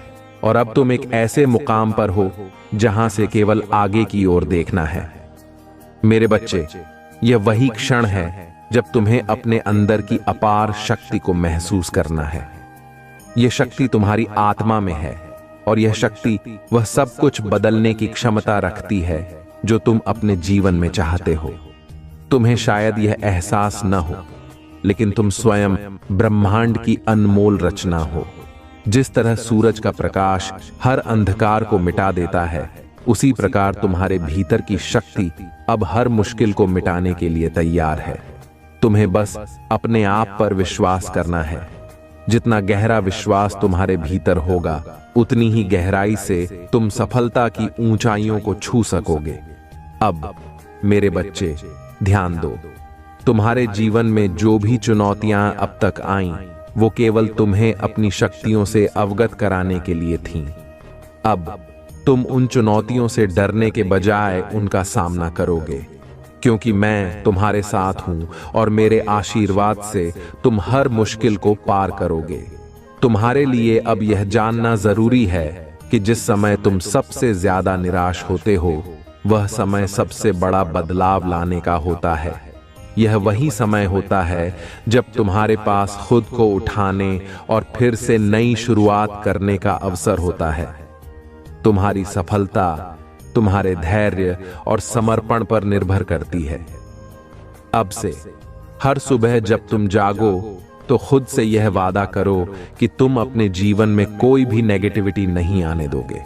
और अब तुम एक ऐसे मुकाम पर हो जहां से केवल आगे की ओर देखना है। मेरे बच्चे, यह वही क्षण है जब तुम्हें अपने अंदर की अपार शक्ति को महसूस करना है। यह शक्ति तुम्हारी आत्मा में है और यह शक्ति वह सब कुछ बदलने की क्षमता रखती है जो तुम अपने जीवन में चाहते हो। तुम्हें शायद यह एहसास न हो, लेकिन तुम स्वयं ब्रह्मांड की अनमोल रचना हो। जिस तरह सूरज का प्रकाश हर अंधकार को मिटा देता है, उसी प्रकार तुम्हारे भीतर की शक्ति अब हर मुश्किल को मिटाने के लिए तैयार है। तुम्हें बस अपने आप पर विश्वास करना है। जितना गहरा विश्वास तुम्हारे भीतर होगा, उतनी ही गहराई से तुम सफलता की ऊंचाइयों को छू सकोगे। अब मेरे बच्चे, ध्यान दो। तुम्हारे जीवन में जो भी चुनौतियां अब तक आईं, वो केवल तुम्हें अपनी शक्तियों से अवगत कराने के लिए थीं। अब तुम उन चुनौतियों से डरने के बजाय उनका सामना करोगे, क्योंकि मैं तुम्हारे साथ हूं और मेरे आशीर्वाद से तुम हर मुश्किल को पार करोगे। तुम्हारे लिए अब यह जानना जरूरी है कि जिस समय तुम सबसे ज्यादा निराश होते हो, वह समय सबसे बड़ा बदलाव लाने का होता है। यह वही समय होता है जब तुम्हारे पास खुद को उठाने और फिर से नई शुरुआत करने का अवसर होता है। तुम्हारी सफलता तुम्हारे धैर्य और समर्पण पर निर्भर करती है। अब से हर सुबह जब तुम जागो, तो खुद से यह वादा करो कि तुम अपने जीवन में कोई भी नेगेटिविटी नहीं आने दोगे।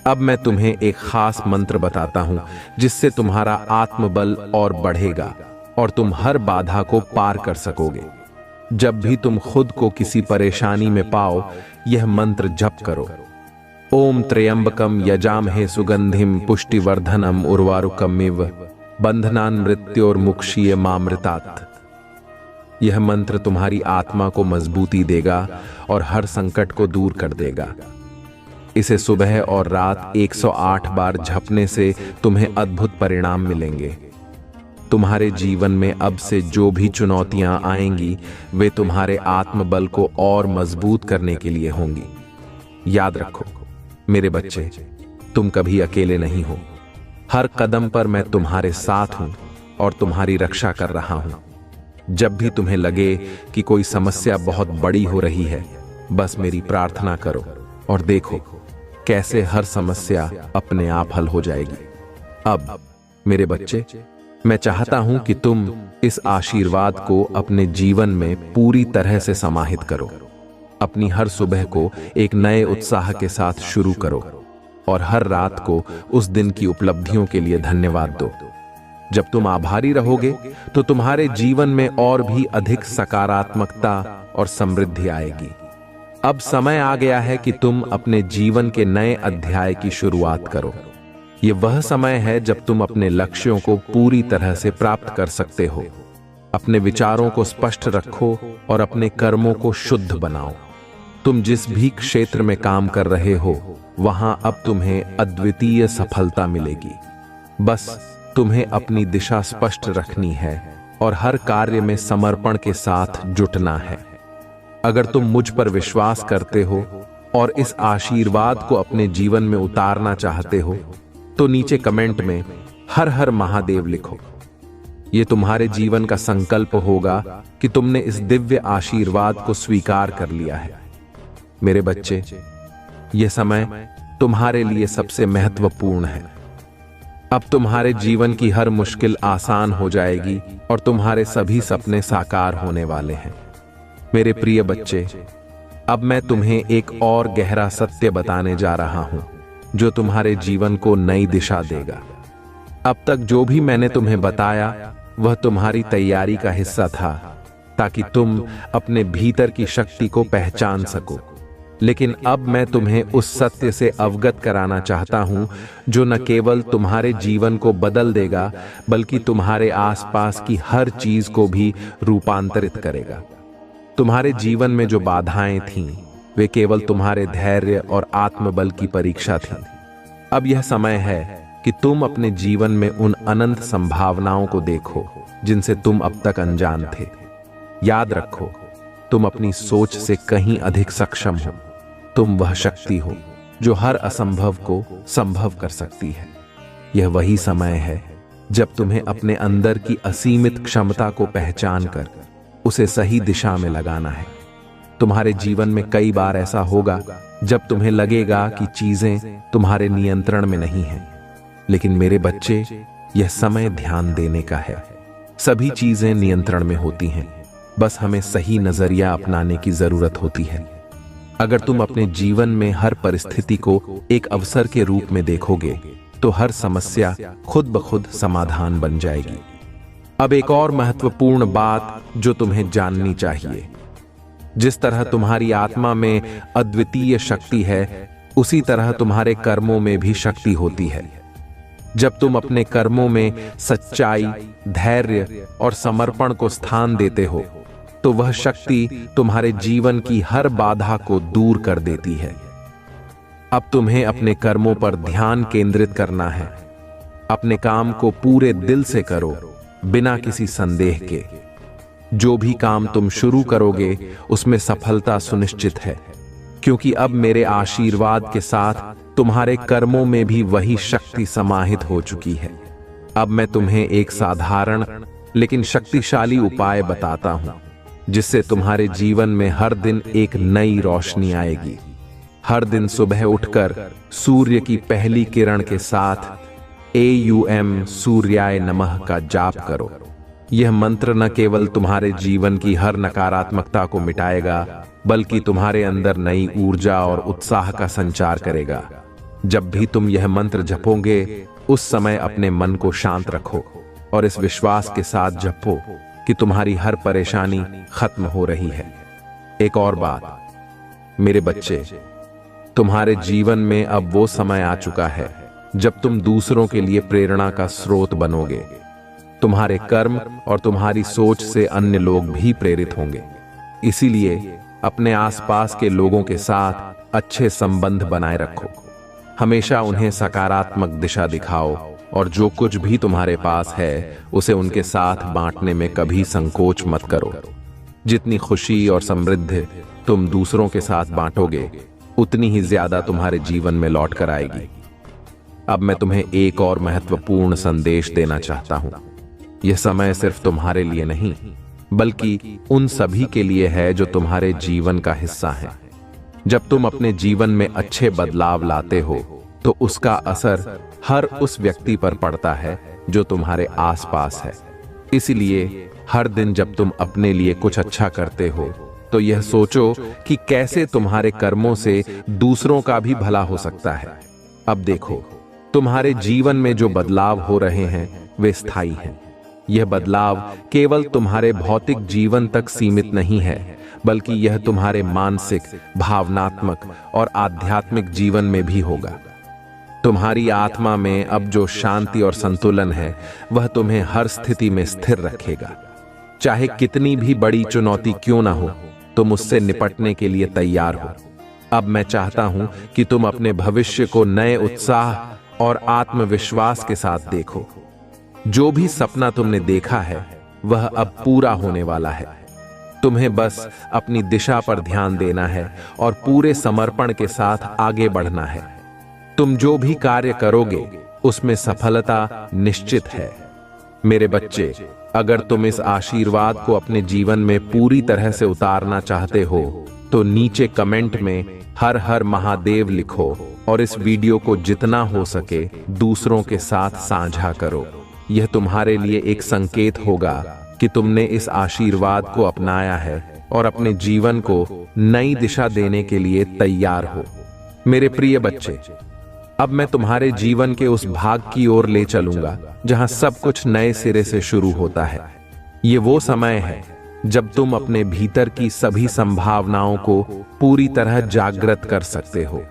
अब मैं तुम्हें एक खास मंत्र बताता हूं, जिससे तुम्हारा आत्मबल और बढ़ेगा और तुम हर बाधा को पार कर सकोगे। जब भी तुम खुद को किसी परेशानी में पाओ, यह मंत्र जप करो। ओम त्र्यंबकम यजामहे सुगंधिम पुष्टिवर्धनम उर्वारुकमिव बंधनान् मृत्योर्मुक्षीय मामृतात्। यह मंत्र तुम्हारी आत्मा को मजबूती देगा और हर संकट को दूर कर देगा। इसे सुबह और रात 108 बार जपने से तुम्हें अद्भुत परिणाम मिलेंगे। तुम्हारे जीवन में अब से जो भी चुनौतियां आएंगी, वे तुम्हारे आत्मबल को और मजबूत करने के लिए होंगी। याद रखो मेरे बच्चे, तुम कभी अकेले नहीं हो। हर कदम पर मैं तुम्हारे साथ हूं और तुम्हारी रक्षा कर रहा हूं। जब भी तुम्हें लगे कि कोई समस्या बहुत बड़ी हो रही है, बस मेरी प्रार्थना करो और देखो कैसे हर समस्या अपने आप हल हो जाएगी। अब मेरे बच्चे, मैं चाहता हूं कि तुम इस आशीर्वाद को अपने जीवन में पूरी तरह से समाहित करो। अपनी हर सुबह को एक नए उत्साह के साथ शुरू करो और हर रात को उस दिन की उपलब्धियों के लिए धन्यवाद दो। जब तुम आभारी रहोगे, तो तुम्हारे जीवन में और भी अधिक सकारात्मकता और समृद्धि आएगी। अब समय आ गया है कि तुम अपने जीवन के नए अध्याय की शुरुआत करो। यह वह समय है जब तुम अपने लक्ष्यों को पूरी तरह से प्राप्त कर सकते हो। अपने विचारों को स्पष्ट रखो और अपने कर्मों को शुद्ध बनाओ। तुम जिस भी क्षेत्र में काम कर रहे हो, वहां अब तुम्हें अद्वितीय सफलता मिलेगी। बस तुम्हें अपनी दिशा स्पष्ट रखनी है और हर कार्य में समर्पण के साथ जुटना है। अगर तुम मुझ पर विश्वास करते हो और इस आशीर्वाद को अपने जीवन में उतारना चाहते हो, तो नीचे कमेंट में हर हर महादेव लिखो। यह तुम्हारे जीवन का संकल्प होगा कि तुमने इस दिव्य आशीर्वाद को स्वीकार कर लिया है। मेरे बच्चे, यह समय तुम्हारे लिए सबसे महत्वपूर्ण है। अब तुम्हारे जीवन की हर मुश्किल आसान हो जाएगी और तुम्हारे सभी सपने साकार होने वाले हैं। मेरे प्रिय बच्चे, अब मैं तुम्हें एक और गहरा सत्य बताने जा रहा हूं, जो तुम्हारे जीवन को नई दिशा देगा। अब तक जो भी मैंने तुम्हें बताया, वह तुम्हारी तैयारी का हिस्सा था, ताकि तुम अपने भीतर की शक्ति को पहचान सको। लेकिन अब मैं तुम्हें उस सत्य से अवगत कराना चाहता हूं, जो न केवल तुम्हारे जीवन को बदल देगा, बल्कि तुम्हारे आसपास की हर चीज को भी रूपांतरित करेगा। तुम्हारे जीवन में जो बाधाएं थीं, वे केवल तुम्हारे धैर्य और आत्मबल की परीक्षा थीं। अब यह समय है कि तुम अपने जीवन में उन अनंत संभावनाओं को देखो, जिनसे तुम अब तक अनजान थे। याद रखो, तुम अपनी सोच से कहीं अधिक सक्षम हो। तुम वह शक्ति हो जो हर असंभव को संभव कर सकती है। यह वही समय है जब तुम्हें अपने अंदर की असीमित क्षमता को पहचान कर उसे सही दिशा में लगाना है। तुम्हारे जीवन में कई बार ऐसा होगा जब तुम्हें लगेगा कि चीजें तुम्हारे नियंत्रण में नहीं हैं। लेकिन मेरे बच्चे, यह समय ध्यान देने का है। सभी चीजें नियंत्रण में होती हैं, बस हमें सही नजरिया अपनाने की जरूरत होती है। अगर तुम अपने जीवन में हर परिस्थिति को एक अवसर के रूप में देखोगे तो हर समस्या खुद ब खुद समाधान बन जाएगी। अब एक और महत्वपूर्ण बात जो तुम्हें जाननी चाहिए, जिस तरह तुम्हारी आत्मा में अद्वितीय शक्ति है, उसी तरह तुम्हारे कर्मों में भी शक्ति होती है। जब तुम अपने कर्मों में सच्चाई, धैर्य और समर्पण को स्थान देते हो तो वह शक्ति तुम्हारे जीवन की हर बाधा को दूर कर देती है। अब तुम्हें अपने कर्मों पर ध्यान केंद्रित करना है। अपने काम को पूरे दिल से करो, बिना किसी संदेह के। जो भी काम तुम शुरू करोगे उसमें सफलता सुनिश्चित है, क्योंकि अब मेरे आशीर्वाद के साथ तुम्हारे कर्मों में भी वही शक्ति समाहित हो चुकी है। अब मैं तुम्हें एक साधारण लेकिन शक्तिशाली उपाय बताता हूं, जिससे तुम्हारे जीवन में हर दिन एक नई रोशनी आएगी। हर दिन सुबह उठकर सूर्य की पहली किरण के साथ AUM सूर्याय नमः का जाप करो। यह मंत्र न केवल तुम्हारे जीवन की हर नकारात्मकता को मिटाएगा, बल्कि तुम्हारे अंदर नई ऊर्जा और उत्साह का संचार करेगा। जब भी तुम यह मंत्र जपोगे, उस समय अपने मन को शांत रखो और इस विश्वास के साथ जपो कि तुम्हारी हर परेशानी खत्म हो रही है। एक और बात, मेरे बच्चे, तुम्हारे जीवन में अब वो समय आ चुका है जब तुम दूसरों के लिए प्रेरणा का स्रोत बनोगे। तुम्हारे कर्म और तुम्हारी सोच से अन्य लोग भी प्रेरित होंगे। इसीलिए अपने आसपास के लोगों के साथ अच्छे संबंध बनाए रखो। हमेशा उन्हें सकारात्मक दिशा दिखाओ और जो कुछ भी तुम्हारे पास है उसे उनके साथ बांटने में कभी संकोच मत करो। जितनी खुशी और समृद्धि तुम दूसरों के साथ बांटोगे, उतनी ही ज्यादा तुम्हारे जीवन में लौट कर आएगी। अब मैं तुम्हें एक और महत्वपूर्ण संदेश देना चाहता हूं। यह समय सिर्फ तुम्हारे लिए नहीं, बल्कि उन सभी के लिए है जो तुम्हारे जीवन का हिस्सा हैं। जब तुम अपने जीवन में अच्छे बदलाव लाते हो तो उसका असर हर उस व्यक्ति पर पड़ता है जो तुम्हारे आसपास है। इसलिए हर दिन जब तुम अपने लिए कुछ अच्छा करते हो तो यह सोचो कि कैसे तुम्हारे कर्मों से दूसरों का भी भला हो सकता है। अब देखो, तुम्हारे जीवन में जो बदलाव हो रहे हैं वे स्थायी हैं। यह बदलाव केवल तुम्हारे भौतिक जीवन तक सीमित नहीं है, बल्कि यह तुम्हारे मानसिक, भावनात्मक और आध्यात्मिक जीवन में भी होगा। तुम्हारी आत्मा में अब जो शांति और संतुलन है, वह तुम्हें हर स्थिति में स्थिर रखेगा। चाहे कितनी भी बड़ी चुनौती क्यों ना हो, तुम उससे निपटने के लिए तैयार हो। अब मैं चाहता हूं कि तुम अपने भविष्य को नए उत्साह और आत्मविश्वास के साथ देखो। जो भी सपना तुमने देखा है वह अब पूरा होने वाला है। तुम्हें बस अपनी दिशा पर ध्यान देना है और पूरे समर्पण के साथ आगे बढ़ना है। तुम जो भी कार्य करोगे उसमें सफलता निश्चित है। मेरे बच्चे, अगर तुम इस आशीर्वाद को अपने जीवन में पूरी तरह से उतारना चाहते हो तो नीचे कमेंट में हर हर महादेव लिखो और इस वीडियो को जितना हो सके दूसरों के साथ साझा करो। यह तुम्हारे लिए एक संकेत होगा कि तुमने इस आशीर्वाद को अपनाया है और अपने जीवन को नई दिशा देने के लिए तैयार हो। मेरे प्रिय बच्चे, अब मैं तुम्हारे जीवन के उस भाग की ओर ले चलूंगा जहां सब कुछ नए सिरे से शुरू होता है। ये वो समय है जब तुम अपने भीतर की सभी संभावनाओं को पूरी तरह जागृत कर सकते हो।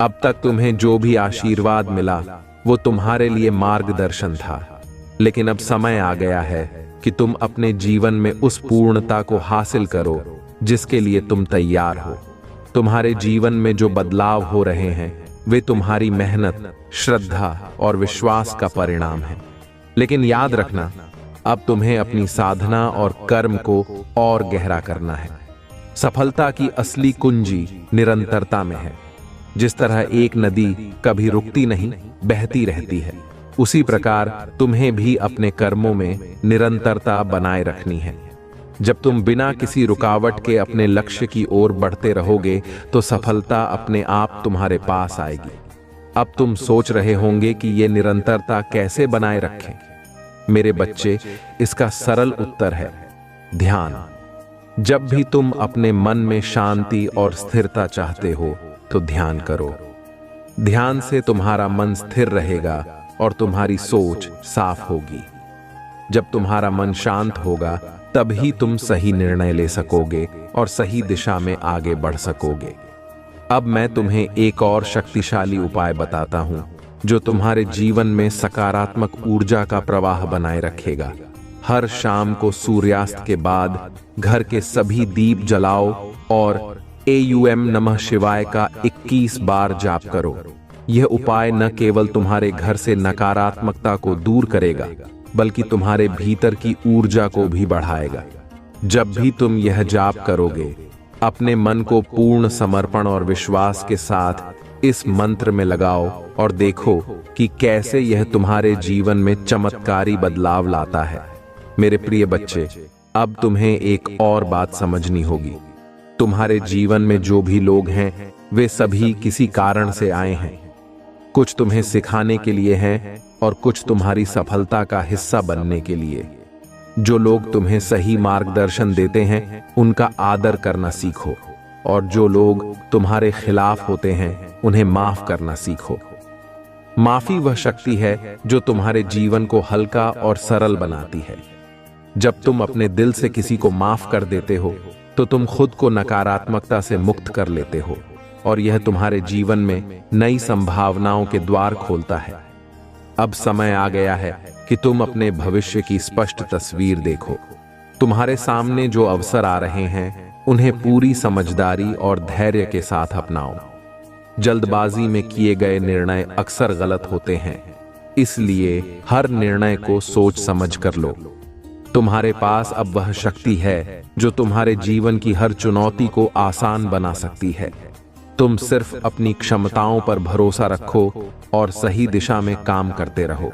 अब तक तुम्हें जो भी आशीर्वाद मिला वो तुम्हारे लिए मार्गदर्शन था, लेकिन अब समय आ गया है कि तुम अपने जीवन में उस पूर्णता को हासिल करो जिसके लिए तुम तैयार हो। तुम्हारे जीवन में जो बदलाव हो रहे हैं वे तुम्हारी मेहनत, श्रद्धा और विश्वास का परिणाम है। लेकिन याद रखना, अब तुम्हें अपनी साधना और कर्म को और गहरा करना है। सफलता की असली कुंजी निरंतरता में है। जिस तरह एक नदी कभी रुकती नहीं, बहती रहती है, उसी प्रकार तुम्हें भी अपने कर्मों में निरंतरता बनाए रखनी है। जब तुम बिना किसी रुकावट के अपने लक्ष्य की ओर बढ़ते रहोगे तो सफलता अपने आप तुम्हारे पास आएगी। अब तुम सोच रहे होंगे कि ये निरंतरता कैसे बनाए रखें। मेरे बच्चे, इसका सरल उत्तर है ध्यान। जब भी तुम अपने मन में शांति और स्थिरता चाहते हो तो ध्यान करो। ध्यान से तुम्हारा मन स्थिर रहेगा और तुम्हारी सोच साफ होगी। जब तुम्हारा मन शांत होगा तभी तुम सही निर्णय ले सकोगे और सही दिशा में आगे बढ़ सकोगे। अब मैं तुम्हें एक और शक्तिशाली उपाय बताता हूं जो तुम्हारे जीवन में सकारात्मक ऊर्जा का प्रवाह बनाए रखेगा। हर शाम को सूर्यास्त के बाद घर के सभी दीप जलाओ और AUM नमः शिवाय का 21 बार जाप करो। यह उपाय न केवल तुम्हारे घर से नकारात्मकता को दूर करेगा बल्कि तुम्हारे भीतर की ऊर्जा को भी बढ़ाएगा। जब भी तुम यह जाप करोगे, अपने मन को पूर्ण समर्पण और विश्वास के साथ इस मंत्र में लगाओ और देखो कि कैसे यह तुम्हारे जीवन में चमत्कारी बदलाव लाता है। मेरे प्रिय बच्चे, अब तुम्हें एक और बात समझनी होगी। तुम्हारे जीवन में जो भी लोग हैं वे सभी किसी कारण से आए हैं। कुछ तुम्हें सिखाने के लिए हैं और कुछ तुम्हारी सफलता का हिस्सा बनने के लिए। जो लोग तुम्हें सही मार्गदर्शन देते हैं उनका आदर करना सीखो और जो लोग तुम्हारे खिलाफ होते हैं उन्हें माफ करना सीखो। माफी वह शक्ति है जो तुम्हारे जीवन को हल्का और सरल बनाती है। जब तुम अपने दिल से किसी को माफ कर देते हो तो तुम खुद को नकारात्मकता से मुक्त कर लेते हो और यह तुम्हारे जीवन में नई संभावनाओं के द्वार खोलता है। अब समय आ गया है कि तुम अपने भविष्य की स्पष्ट तस्वीर देखो। तुम्हारे सामने जो अवसर आ रहे हैं उन्हें पूरी समझदारी और धैर्य के साथ अपनाओ। जल्दबाजी में किए गए निर्णय अक्सर गलत होते हैं, इसलिए हर निर्णय को सोच समझ कर लो। तुम्हारे पास अब वह शक्ति है जो तुम्हारे जीवन की हर चुनौती को आसान बना सकती है। तुम सिर्फ अपनी क्षमताओं पर भरोसा रखो और सही दिशा में काम करते रहो।